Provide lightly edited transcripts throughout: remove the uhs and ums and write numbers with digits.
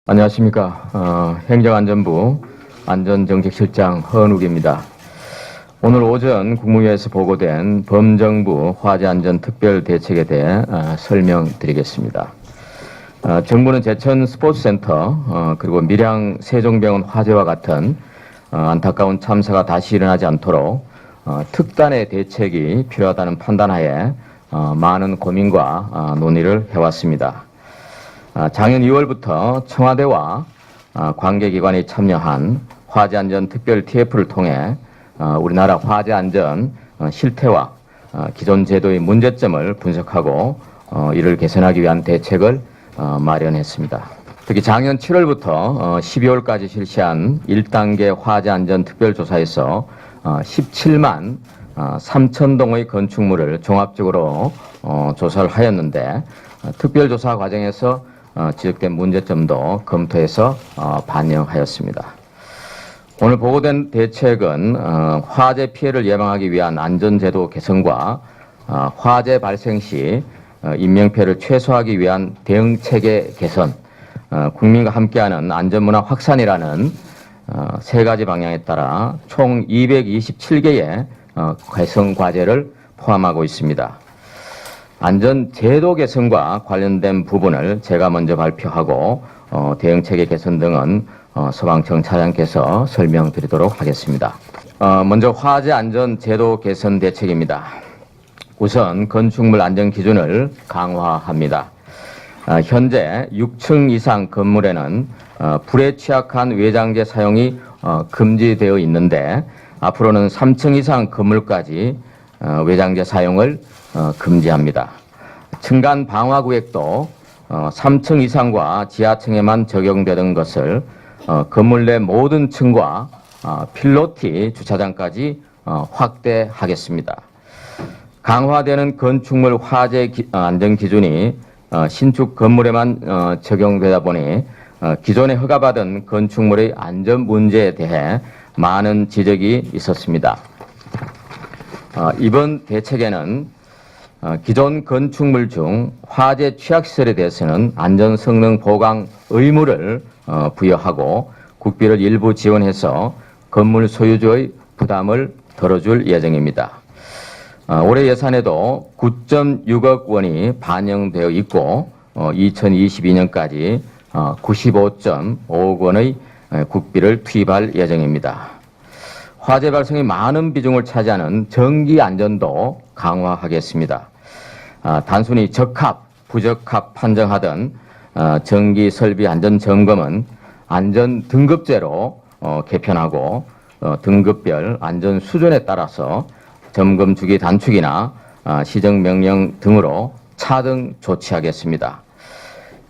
안녕하십니까. 행정안전부 안전정책실장 허은욱입니다. 오늘 오전 국무회의에서 보고된 범정부 화재안전특별대책에 대해 설명드리겠습니다. 정부는 제천 스포츠센터 그리고 밀양 세종병원 화재와 같은 안타까운 참사가 다시 일어나지 않도록 특단의 대책이 필요하다는 판단하에 많은 고민과 논의를 해왔습니다. 작년 2월부터 청와대와 관계기관이 참여한 화재안전 특별 TF를 통해 우리나라 화재안전 실태와 기존 제도의 문제점을 분석하고 이를 개선하기 위한 대책을 마련했습니다. 특히 작년 7월부터 12월까지 실시한 1단계 화재안전 특별조사에서 17만 3천 동의 건축물을 종합적으로 조사를 하였는데 특별조사 과정에서 지적된 문제점도 검토해서 반영하였습니다. 오늘 보고된 대책은 화재 피해를 예방하기 위한 안전제도 개선과 화재 발생 시 인명피해를 최소화하기 위한 대응체계 개선, 국민과 함께하는 안전문화 확산이라는 세 가지 방향에 따라 총 227개의 개선 과제를 포함하고 있습니다. 안전제도 개선과 관련된 부분을 제가 먼저 발표하고 대응체계 개선 등은 서방청 차장께서 설명드리도록 하겠습니다. 먼저 화재안전제도 개선 대책입니다. 우선 건축물 안전기준을 강화합니다. 현재 6층 이상 건물에는 불에 취약한 외장재 사용이 금지되어 있는데 앞으로는 3층 이상 건물까지 외장재 사용을 금지합니다. 층간 방화구역도 3층 이상과 지하층에만 적용되던 것을 건물 내 모든 층과 필로티 주차장까지 확대하겠습니다. 강화되는 건축물 화재 안전 기준이 신축 건물에만 적용되다 보니 기존에 허가받은 건축물의 안전 문제에 대해 많은 지적이 있었습니다. 이번 대책에는 기존 건축물 중 화재 취약시설에 대해서는 안전성능 보강 의무를 부여하고 국비를 일부 지원해서 건물 소유주의 부담을 덜어줄 예정입니다. 올해 예산에도 9.6억 원이 반영되어 있고 2022년까지 95.5억 원의 국비를 투입할 예정입니다. 화재 발생이 많은 비중을 차지하는 전기 안전도 강화하겠습니다. 단순히 적합, 부적합 판정하던 전기 설비 안전 점검은 안전 등급제로 개편하고 등급별 안전 수준에 따라서 점검 주기 단축이나 시정 명령 등으로 차등 조치하겠습니다.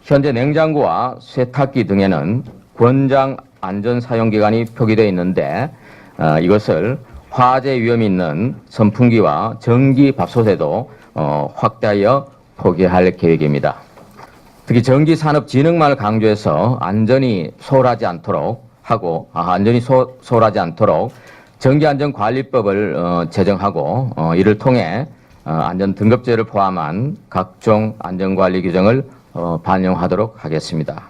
현재 냉장고와 세탁기 등에는 권장 안전 사용 기간이 표기되어 있는데 이것을 화재 위험이 있는 선풍기와 전기 밥솥에도 확대하여 포기할 계획입니다. 특히 전기산업진흥만을 강조해서 안전이 소홀하지 않도록 하고 소홀하지 않도록 전기안전관리법을 제정하고 이를 통해 안전등급제를 포함한 각종 안전관리 규정을 반영하도록 하겠습니다.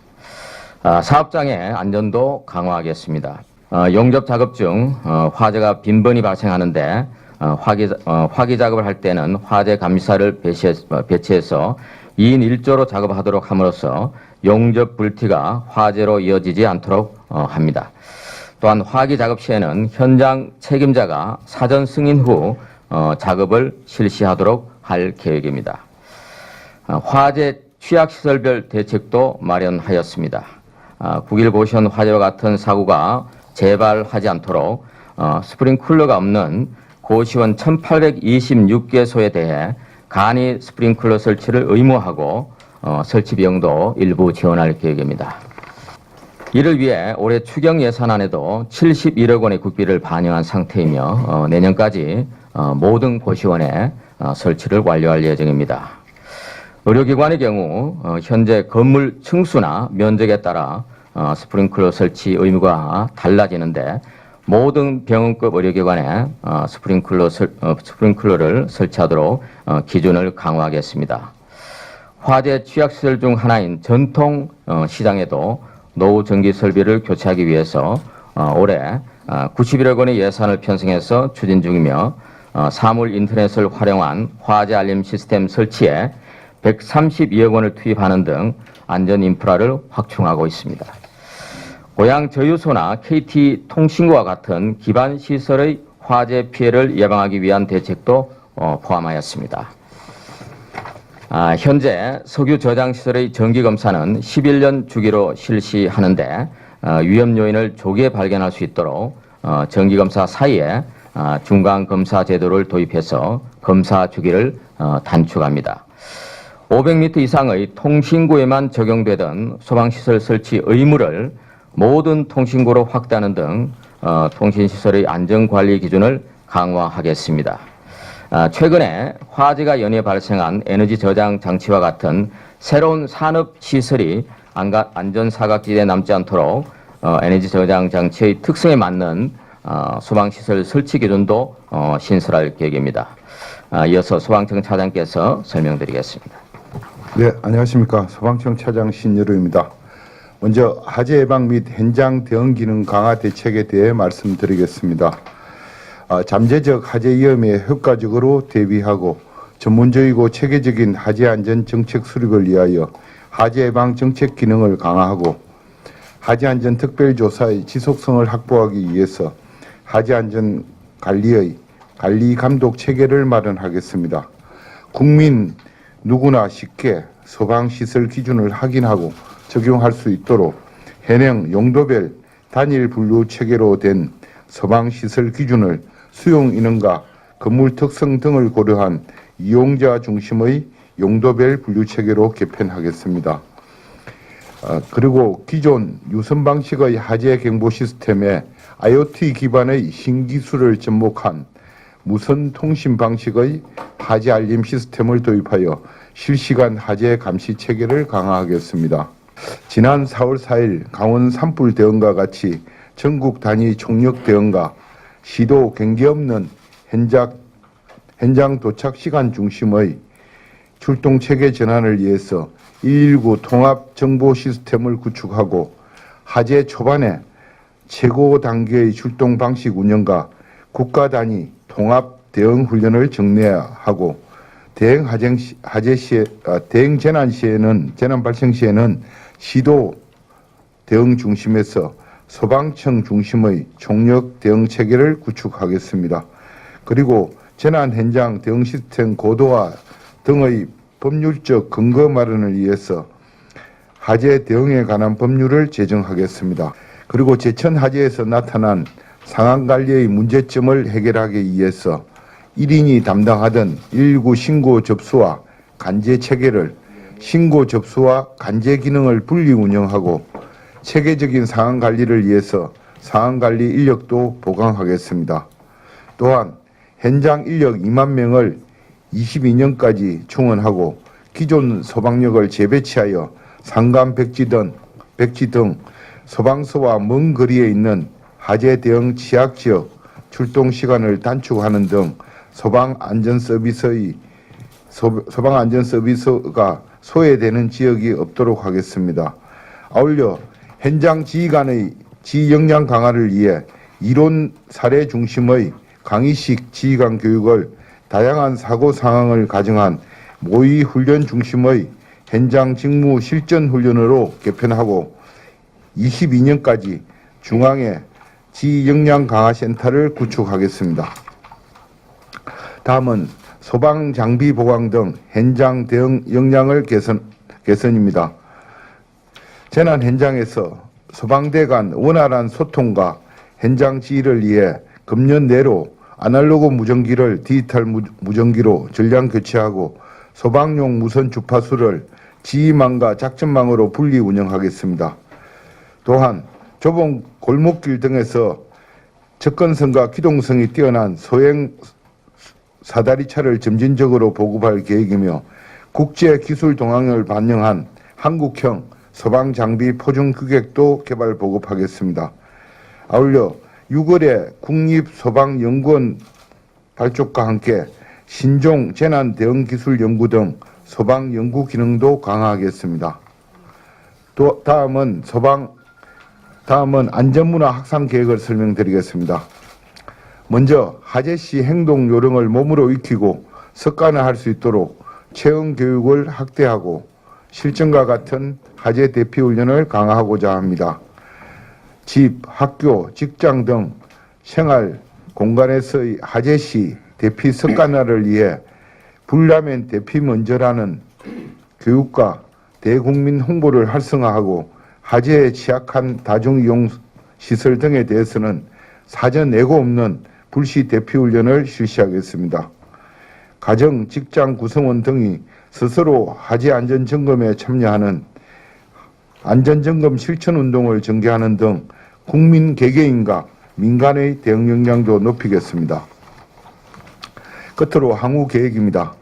사업장의 안전도 강화하겠습니다. 용접 작업 중 화재가 빈번히 발생하는데 화기 작업을 할 때는 화재 감시사를 배치해서 2인 1조로 작업하도록 함으로써 용접 불티가 화재로 이어지지 않도록 합니다. 또한 화기 작업 시에는 현장 책임자가 사전 승인 후 작업을 실시하도록 할 계획입니다. 화재 취약시설별 대책도 마련하였습니다. 9.1 고시원 화재와 같은 사고가 재발하지 않도록 스프링클러가 없는 고시원 1826개소에 대해 간이 스프링클러 설치를 의무화하고 설치 비용도 일부 지원할 계획입니다. 이를 위해 올해 추경 예산안에도 71억 원의 국비를 반영한 상태이며 내년까지 모든 고시원에 설치를 완료할 예정입니다. 의료기관의 경우 현재 건물 층수나 면적에 따라 스프링클러 설치 의무가 달라지는데 모든 병원급 의료기관에 스프링클러를 설치하도록 기준을 강화하겠습니다. 화재 취약시설 중 하나인 전통 시장에도 노후 전기 설비를 교체하기 위해서 올해 91억 원의 예산을 편성해서 추진 중이며 사물 인터넷을 활용한 화재 알림 시스템 설치에 132억 원을 투입하는 등 안전 인프라를 확충하고 있습니다. 고양 저유소나 KT 통신구와 같은 기반 시설의 화재 피해를 예방하기 위한 대책도 포함하였습니다. 현재 석유 저장 시설의 정기 검사는 11년 주기로 실시하는데 위험 요인을 조기에 발견할 수 있도록 정기 검사 사이에 중간 검사 제도를 도입해서 검사 주기를 단축합니다. 500m 이상의 통신구에만 적용되던 소방시설 설치 의무를 모든 통신구로 확대하는 등 통신시설의 안전관리 기준을 강화하겠습니다. 최근에 화재가 연이어 발생한 에너지 저장 장치와 같은 새로운 산업시설이 안전사각지대에 남지 않도록 에너지 저장 장치의 특성에 맞는 소방시설 설치 기준도 신설할 계획입니다. 이어서 소방청 차장께서 설명드리겠습니다. 네, 안녕하십니까. 소방청 차장 신여루입니다. 먼저 화재 예방 및 현장 대응 기능 강화 대책에 대해 말씀드리겠습니다. 잠재적 화재 위험에 효과적으로 대비하고 전문적이고 체계적인 화재 안전 정책 수립을 위하여 화재 예방 정책 기능을 강화하고 화재 안전 특별조사의 지속성을 확보하기 위해서 화재 안전 관리의 관리 감독 체계를 마련하겠습니다. 국민 누구나 쉽게 소방시설 기준을 확인하고 적용할 수 있도록 현행 용도별 단일 분류 체계로 된 소방시설 기준을 수용 인원과 건물 특성 등을 고려한 이용자 중심의 용도별 분류 체계로 개편하겠습니다. 그리고 기존 유선 방식의 화재 경보 시스템에 IoT 기반의 신기술을 접목한 무선 통신 방식의 화재 알림 시스템을 도입하여 실시간 화재 감시 체계를 강화하겠습니다. 지난 4월 4일 강원 산불 대응과 같이 전국 단위 총력 대응과 시도 경계 없는 현장 도착 시간 중심의 출동 체계 전환을 위해서 119 통합 정보 시스템을 구축하고 화재 초반에 최고 단계의 출동 방식 운영과 국가 단위 통합 대응 훈련을 정례하고 대응 재난 시에는 재난 발생 시에는 시도 대응 중심에서 소방청 중심의 총력 대응 체계를 구축하겠습니다. 그리고 재난 현장 대응 시스템 고도화 등의 법률적 근거 마련을 위해서 화재 대응에 관한 법률을 제정하겠습니다. 그리고 제천 화재에서 나타난 상황 관리의 문제점을 해결하기 위해서 1인이 담당하던 119 신고 접수와 간제 체계를 신고 접수와 간제 기능을 분리 운영하고 체계적인 상황 관리를 위해서 상황 관리 인력도 보강하겠습니다. 또한 현장 인력 2만 명을 22년까지 충원하고 기존 소방력을 재배치하여 상감 백지 등 소방서와 먼 거리에 있는 화재 대응 취약 지역 출동 시간을 단축하는 등 소방 안전 서비스가 소외되는 지역이 없도록 하겠습니다. 아울러 현장 지휘 간의 지휘 역량 강화를 위해 이론 사례 중심의 강의식 지휘관 교육을 다양한 사고 상황을 가정한 모의 훈련 중심의 현장 직무 실전 훈련으로 개편하고 22년까지 중앙에 지휘 역량 강화 센터를 구축하겠습니다. 다음은 소방 장비 보강 등 현장 대응 역량을 개선입니다. 재난 현장에서 소방대 간 원활한 소통과 현장 지휘를 위해 금년 내로 아날로그 무전기를 디지털 무전기로 전량 교체하고 소방용 무선 주파수를 지휘망과 작전망으로 분리 운영하겠습니다. 또한 좁은 골목길 등에서 접근성과 기동성이 뛰어난 소형 사다리차를 점진적으로 보급할 계획이며 국제 기술 동향을 반영한 한국형 소방장비 포중 규격도 개발 보급하겠습니다. 아울러 6월에 국립소방연구원 발족과 함께 신종 재난대응기술연구 등 소방연구 기능도 강화하겠습니다. 또 다음은 소방 다음은 안전문화 확산 계획을 설명드리겠습니다. 먼저 하재시 행동 요령을 몸으로 익히고 습관화할 수 있도록 체험 교육을 확대하고 실전과 같은 하재 대피 훈련을 강화하고자 합니다. 집, 학교, 직장 등 생활 공간에서의 하재시 대피 습관화를 위해 불나면 대피 먼저라는 교육과 대국민 홍보를 활성화하고 하재에 취약한 다중이용 시설 등에 대해서는 사전 예고 없는 불시 대피 훈련을 실시하겠습니다. 가정, 직장 구성원 등이 스스로 하재 안전점검에 참여하는 안전점검 실천운동을 전개하는 등 국민 개개인과 민간의 대응 역량도 높이겠습니다. 끝으로 향후 계획입니다.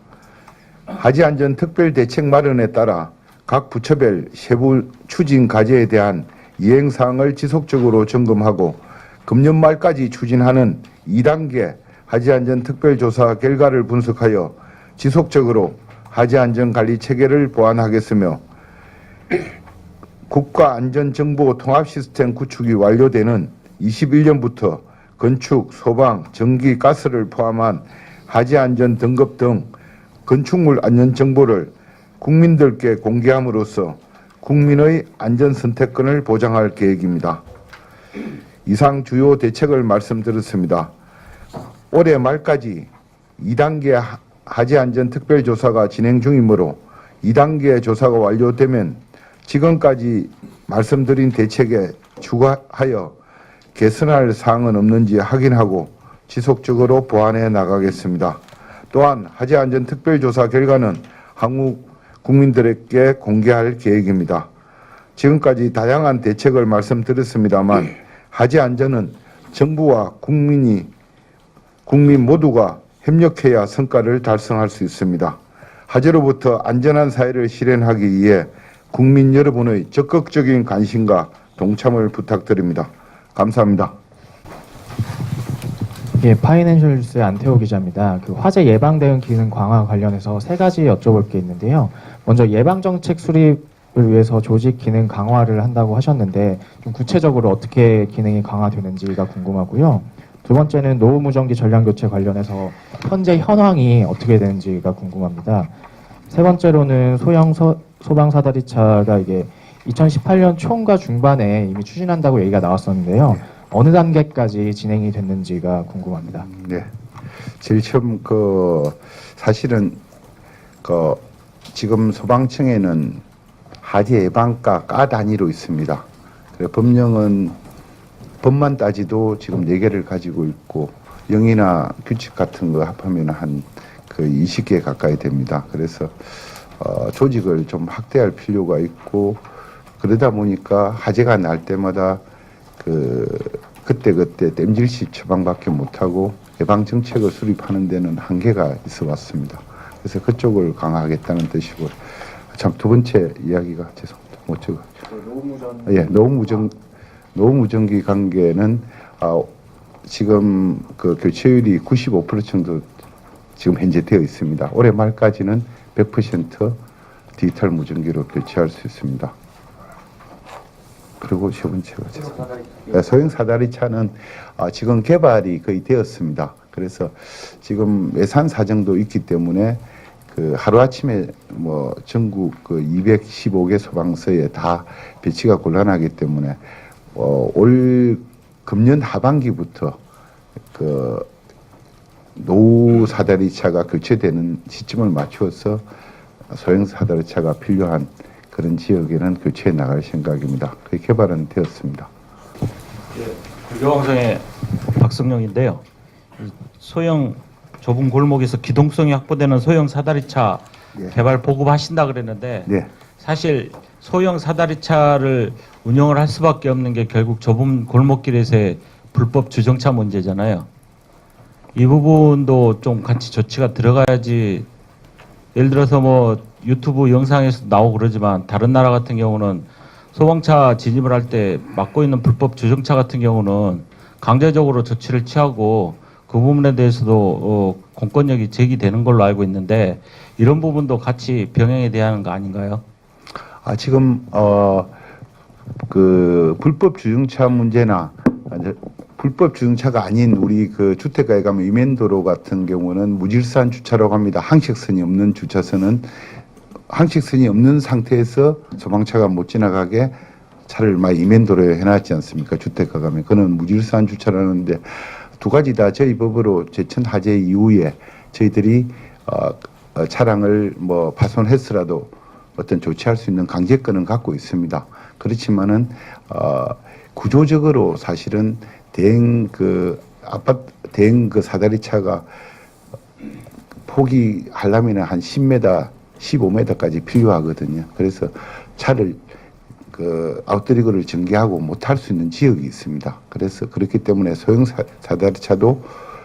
하재 안전 특별 대책 마련에 따라 각 부처별 세부 추진 과제에 대한 이행 사항을 지속적으로 점검하고 금년 말까지 추진하는 2단계 하재 안전 특별 조사 결과를 분석하여 지속적으로 하재 안전 관리 체계를 보완하겠으며 국가 안전 정보 통합 시스템 구축이 완료되는 21년부터 건축, 소방, 전기, 가스를 포함한 하재 안전 등급 등 건축물 안전 정보를 국민들께 공개함으로써 국민의 안전 선택권을 보장할 계획입니다. 이상 주요 대책을 말씀드렸습니다. 올해 말까지 2단계 하재 안전 특별조사가 진행 중이므로 2단계 조사가 완료되면 지금까지 말씀드린 대책에 추가하여 개선할 사항은 없는지 확인하고 지속적으로 보완해 나가겠습니다. 또한 하재 안전 특별조사 결과는 향후 국민들에게 공개할 계획입니다. 지금까지 다양한 대책을 말씀드렸습니다만 하재 안전은 정부와 국민 모두가 협력해야 성과를 달성할 수 있습니다. 하재로부터 안전한 사회를 실현하기 위해 국민 여러분의 적극적인 관심과 동참을 부탁드립니다. 감사합니다. 예, 파이낸셜 뉴스의 안태호 기자입니다. 그 화재 예방 대응 기능 강화 관련해서 세 가지 여쭤볼 게 있는데요. 먼저 예방 정책 수립을 위해서 조직 기능 강화를 한다고 하셨는데 좀 구체적으로 어떻게 기능이 강화되는지가 궁금하고요. 두 번째는 노후 무전기 전량 교체 관련해서 현재 현황이 어떻게 되는지가 궁금합니다. 세 번째로는 소형 소방 사다리차가 이게 2018년 초과 중반에 이미 추진한다고 얘기가 나왔었는데요. 어느 단계까지 진행이 됐는지가 궁금합니다. 네. 제일 처음 사실은 지금 소방청에는 하재 예방과 과 단위로 있습니다. 그래 법령은 법만 따지도 지금 4개를 가지고 있고 영이나 규칙 같은 거 합하면 한 20개 가까이 됩니다. 그래서 조직을 좀 확대할 필요가 있고 그러다 보니까 화재가 날 때마다 그때 땜질식 처방밖에 못하고 예방 정책을 수립하는 데는 한계가 있어 왔습니다. 그래서 그쪽을 강화하겠다는 뜻이고, 참 두 번째 이야기가 죄송합니다. 못 적어. 노후 무전기 관계는 지금 교체율이 95% 정도 지금 현재 되어 있습니다. 올해 말까지는 100% 디지털 무전기로 교체할 수 있습니다. 그리고 세 번째가 소형 사다리차는 지금 개발이 거의 되었습니다. 그래서 지금 예산 사정도 있기 때문에 하루아침에 전국 215개 소방서에 다 배치가 곤란하기 때문에 올 금년 하반기부터 노후 사다리차가 교체되는 시점을 맞추어서 소형 사다리차가 필요한 그런 지역에는 교체해 나갈 생각입니다. 그 개발은 되었습니다. 불교왕성의 박성룡인데요. 소형 좁은 골목에서 기동성이 확보되는 소형 사다리차 개발 보급하신다 그랬는데 사실 소형 사다리차를 운영을 할 수밖에 없는 게 결국 좁은 골목길에서의 불법 주정차 문제잖아요. 이 부분도 좀 같이 조치가 들어가야지. 예를 들어서 유튜브 영상에서 나오고 그러지만 다른 나라 같은 경우는 소방차 진입을 할 때 막고 있는 불법 주정차 같은 경우는 강제적으로 조치를 취하고 그 부분에 대해서도 공권력이 제기되는 걸로 알고 있는데 이런 부분도 같이 병행에 대한 거 아닌가요? 지금 그 불법 주정차 문제나 불법 주정차가 아닌 우리 그 주택가에 가면 이면도로 같은 경우는 무질서한 주차라고 합니다. 항식선이 없는 주차선은 항식선이 없는 상태에서 소방차가 못 지나가게 차를 막 이면도로에 해놨지 않습니까? 주택가 가면 그는 무질서한 주차라는데 두 가지 다 저희 법으로 제천 화재 이후에 저희들이 차량을 뭐 파손했으라도 어떤 조치할 수 있는 강제권은 갖고 있습니다. 그렇지만은 구조적으로 사실은 대형 그 사다리 차가 폭이 하려면 한 10m, 15m까지 필요하거든요. 그래서 차를 그 아웃리그를 전개하고 못할 수 있는 지역이 있습니다. 그래서 그렇기 때문에 소형 사다리 차도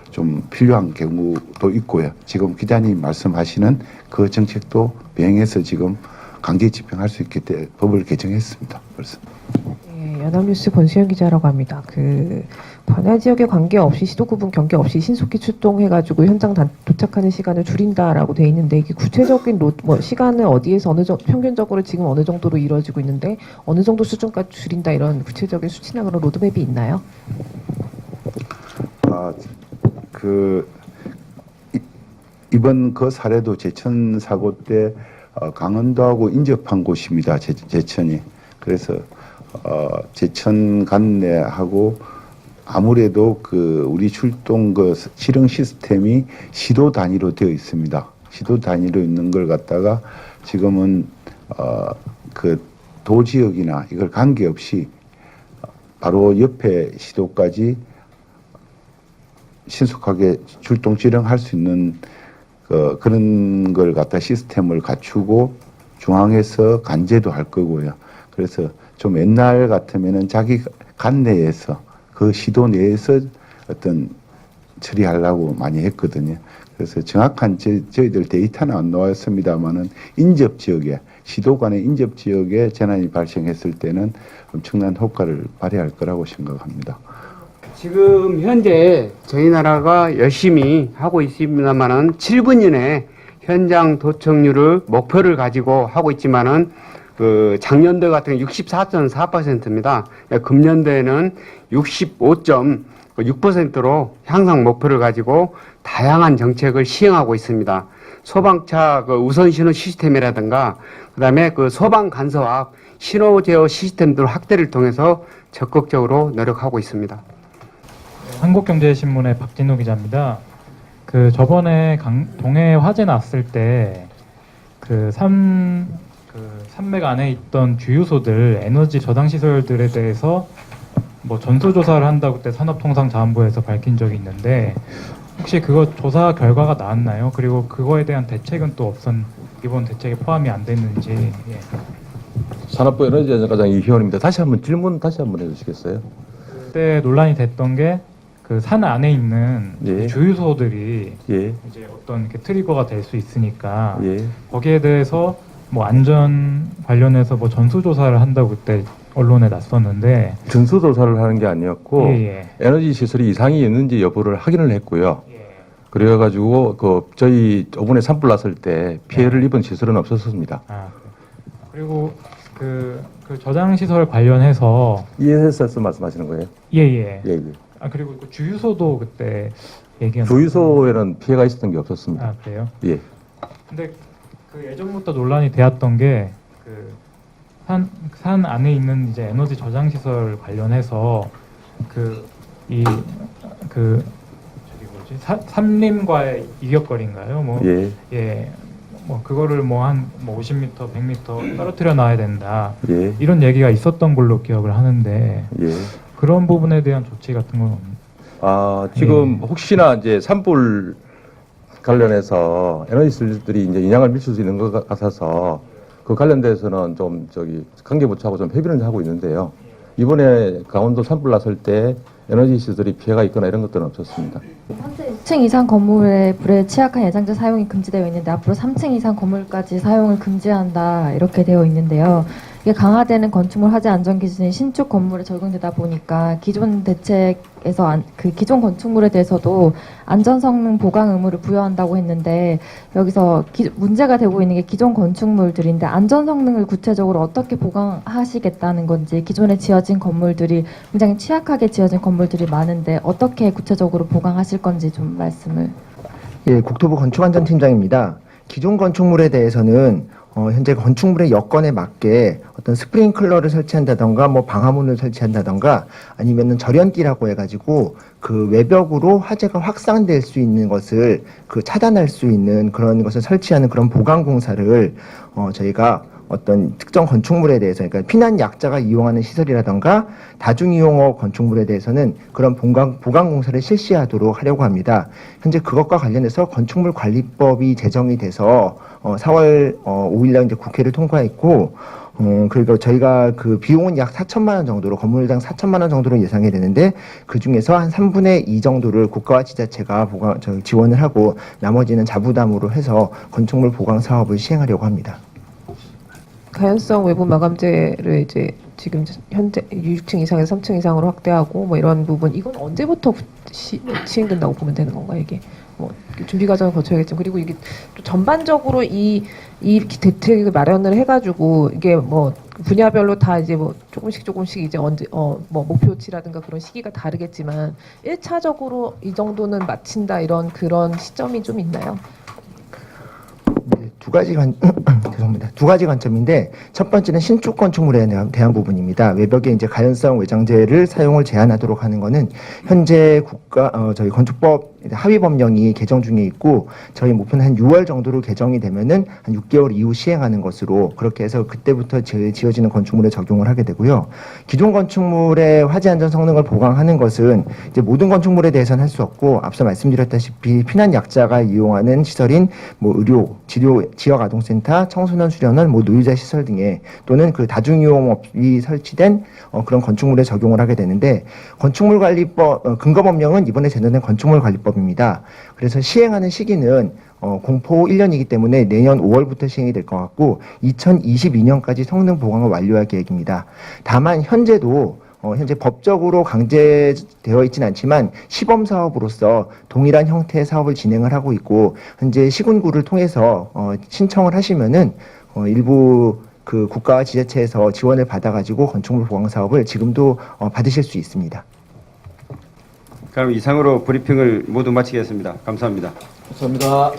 좀 필요한 경우도 있고요. 지금 기자님 말씀하시는 그 정책도 병행해서 지금 강제 집행할 수 있게 법을 개정했습니다. 벌써. 예, 연합뉴스 권수영 기자라고 합니다. 그 관할 지역에 관계없이 시도 구분 경계 없이 신속히 출동해가지고 현장 도착하는 시간을 줄인다라고 돼 있는데 이게 구체적인 시간을 어디에서 평균적으로 지금 어느 정도로 이루어지고 있는데 어느 정도 수준까지 줄인다 이런 구체적인 수치나 그런 로드맵이 있나요? 이번 그 사례도 제천 사고 때 강원도하고 인접한 곳입니다. 제천이. 그래서 제천 관내하고 아무래도 그 우리 출동 그 실행 시스템이 시도 단위로 되어 있습니다. 시도 단위로 있는 걸 갖다가 지금은 그 도지역이나 이걸 관계없이 바로 옆에 시도까지 신속하게 출동 지령할 수 있는 그런 걸 갖다 시스템을 갖추고 중앙에서 간제도 할 거고요. 그래서 좀 옛날 같으면은 자기 관내에서 그 시도 내에서 어떤 처리하려고 많이 했거든요. 그래서 정확한 저희들 데이터는 안 나왔습니다만은 인접 지역에 시도 간의 인접 지역에 재난이 발생했을 때는 엄청난 효과를 발휘할 거라고 생각합니다. 지금 현재 저희 나라가 열심히 하고 있습니다만은 7분 이내 현장 도착률을 목표를 가지고 하고 있지만은 그 작년도 같은 경우 64.4%입니다. 금년도에는 65.6%로 향상 목표를 가지고 다양한 정책을 시행하고 있습니다. 소방차 그 우선 신호 시스템이라든가 그다음에 그 소방 간섭 신호 제어 시스템들 확대를 통해서 적극적으로 노력하고 있습니다. 한국경제신문의 박진우 기자입니다. 그 저번에 동해 화재 났을 때 그 산맥 안에 있던 주유소들 에너지 저장 시설들에 대해서 뭐 전수 조사를 한다고 그때 산업통상자원부에서 밝힌 적이 있는데 혹시 그거 조사 결과가 나왔나요? 그리고 그거에 대한 대책은 또 기본 대책에 포함이 안 됐는지. 예. 산업부 에너지안전과장 이희원입니다. 다시 한번 해주시겠어요? 그때 논란이 됐던 게 그 산 안에 있는 예. 주유소들이 예. 이제 어떤 이렇게 트리거가 될 수 있으니까 예. 거기에 대해서 뭐 안전 관련해서 뭐 전수조사를 한다고 그때 언론에 났었는데 전수조사를 하는 게 아니었고 예. 에너지 시설이 이상이 있는지 여부를 확인을 했고요. 예. 그래가지고 저희 저번에 산불 났을 때 피해를 입은 시설은 없었습니다. 그리고 그 저장 시설 관련해서 ESS 말씀하시는 거예요? 예예. 예, 예. 그리고 그 주유소도 그때 얘기한 주유소에는 피해가 있었던 게 없었습니다. 그래요? 예. 근데 그 예전부터 논란이 되었던 게 그 산 안에 있는 이제 에너지 저장 시설 관련해서 저기 뭐지 산림과의 이격거리인가요? 뭐 예. 예. 뭐 그거를 뭐 한 50m, 100m 떨어뜨려 놔야 된다. 예. 이런 얘기가 있었던 걸로 기억을 하는데 예. 그런 부분에 대한 조치 같은 건 지금 혹시나 이제 산불 관련해서 에너지 시설들이 이제 영향을 미칠 수 있는 것 같아서 그 관련돼서는 좀 관계부처하고 좀 협의를 하고 있는데요. 이번에 강원도 산불 났을 때 에너지 시설이 피해가 있거나 이런 것들은 없었습니다. 현재 2층 이상 건물에 불에 취약한 예장자 사용이 금지되어 있는데 앞으로 3층 이상 건물까지 사용을 금지한다 이렇게 되어 있는데요. 그게 강화되는 건축물 화재 안전 기준이 신축 건물에 적용되다 보니까 기존 대책에서 그 기존 건축물에 대해서도 안전 성능 보강 의무를 부여한다고 했는데 여기서 문제가 되고 있는 게 기존 건축물들인데 안전 성능을 구체적으로 어떻게 보강하시겠다는 건지 기존에 지어진 건물들이 굉장히 취약하게 지어진 건물들이 많은데 어떻게 구체적으로 보강하실 건지 좀 말씀을. 예, 국토부 건축안전팀장입니다. 기존 건축물에 대해서는 현재 건축물의 여건에 맞게 어떤 스프링클러를 설치한다던가 뭐 방화문을 설치한다던가 아니면은 절연띠라고 해가지고 그 외벽으로 화재가 확산될 수 있는 것을 그 차단할 수 있는 그런 것을 설치하는 그런 보강 공사를 저희가 어떤 특정 건축물에 대해서 그러니까 피난 약자가 이용하는 시설이라던가 다중이용호 건축물에 대해서는 그런 보강 공사를 실시하도록 하려고 합니다. 현재 그것과 관련해서 건축물관리법이 제정이 돼서 4월 5일날 이제 국회를 통과했고 그리고 저희가 그 비용은 약 4천만 원 정도로 건물당 4천만 원 정도로 예상이 되는데 그 중에서 한 3분의 2 정도를 국가와 지자체가 지원을 하고 나머지는 자부담으로 해서 건축물 보강 사업을 시행하려고 합니다. 가연성 외부 마감재를 이제 지금 현재 6층 이상에서 3층 이상으로 확대하고 뭐 이런 부분 이건 언제부터 시행된다고 보면 되는 건가요? 이게 뭐 준비 과정을 거쳐야겠지만 그리고 이게 또 전반적으로 이 대책을 마련을 해가지고 이게 뭐 분야별로 다 이제 뭐 조금씩 이제 언제 뭐 목표치라든가 그런 시기가 다르겠지만 1차적으로 이 정도는 마친다 이런 그런 시점이 좀 있나요? 죄송합니다. 두 가지 관점인데 첫 번째는 신축 건축물에 대한 부분입니다. 외벽에 이제 가연성 외장재를 사용을 제한하도록 하는 거는 현재 저희 건축법 하위 법령이 개정 중에 있고 저희 목표는 한 6월 정도로 개정이 되면은 한 6개월 이후 시행하는 것으로 그렇게 해서 그때부터 지어지는 건축물에 적용을 하게 되고요. 기존 건축물의 화재 안전 성능을 보강하는 것은 이제 모든 건축물에 대해서는 할 수 없고 앞서 말씀드렸다시피 피난 약자가 이용하는 시설인 뭐 의료, 지역 아동센터, 청소년 수련원, 뭐 노유자 시설 등에 또는 그 다중이용업이 설치된 그런 건축물에 적용을 하게 되는데 건축물관리법 근거법령은 이번에 제정된 건축물관리법입니다. 그래서 시행하는 시기는 공포 1년이기 때문에 내년 5월부터 시행이 될 것 같고 2022년까지 성능 보강을 완료할 계획입니다. 다만 현재 법적으로 강제되어 있지는 않지만 시범 사업으로서 동일한 형태의 사업을 진행을 하고 있고 현재 시군구를 통해서 신청을 하시면은 일부 그 국가와 지자체에서 지원을 받아가지고 건축물 보강 사업을 지금도 받으실 수 있습니다. 그럼 이상으로 브리핑을 모두 마치겠습니다. 감사합니다. 감사합니다.